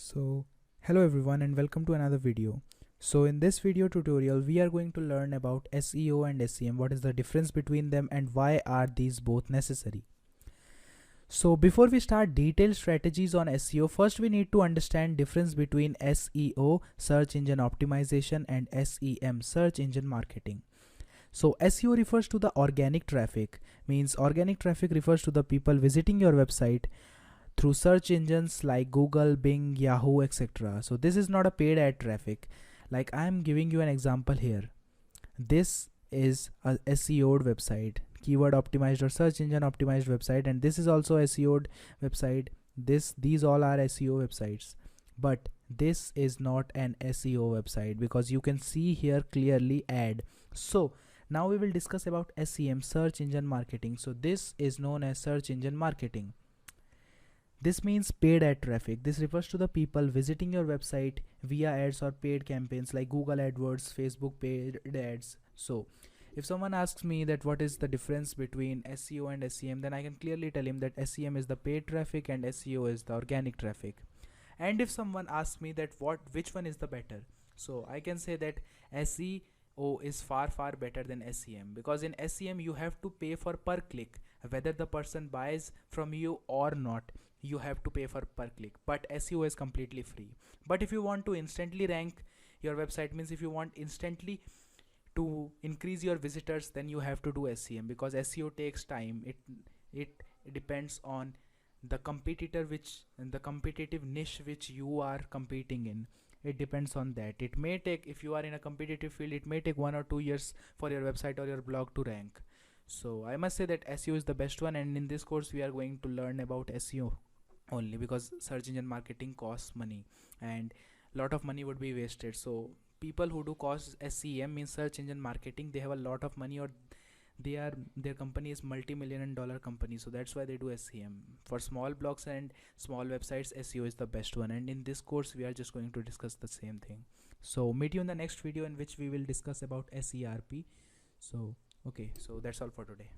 So hello everyone and welcome to another video. So in this video tutorial we are going to learn about SEO and SEM, what is the difference between them and why are these both necessary. So before we start detailed strategies on SEO, first we need to understand difference between SEO, search engine optimization, and SEM, search engine marketing. So SEO refers to the organic traffic, means organic traffic refers to the people visiting your website through search engines like Google, Bing, Yahoo, etc. So this is not a paid ad traffic. Like I am giving you an example here. This is a SEO'd website, keyword optimized or search engine optimized website, and this is also SEO'd website. These all are SEO websites, but this is not an SEO website because you can see here clearly ad. So now we will discuss about SEM, search engine marketing. So this is known as search engine marketing. This means paid ad traffic. This refers to the people visiting your website via ads or paid campaigns like Google AdWords, Facebook paid ads. So if someone asks me that what is the difference between SEO and SEM, then I can clearly tell him that SEM is the paid traffic and SEO is the organic traffic. And if someone asks me that which one is the better, so I can say that SEO is far better than SEM, because in SEM you have to pay for per click. Whether the person buys from you or not, you have to pay for per click, but SEO is completely free. But if you want to instantly rank your website, means if you want instantly to increase your visitors, then you have to do SEM, because SEO takes time. It depends on the competitor and the competitive niche which you are competing in. It depends on that. It may take, if you are in a competitive field, it may take 1 or 2 years for your website or your blog to rank. So I must say that SEO is the best one, and in this course we are going to learn about SEO only, because search engine marketing costs money and lot of money would be wasted. So people who do cost SEM, means search engine marketing, they have a lot of money, or their company is multi-million-dollar company, so that's why they do SEM. For small blogs and small websites, SEO is the best one, and in this course we are just going to discuss the same thing. So meet you in the next video in which we will discuss about SERP. So okay, so that's all for today.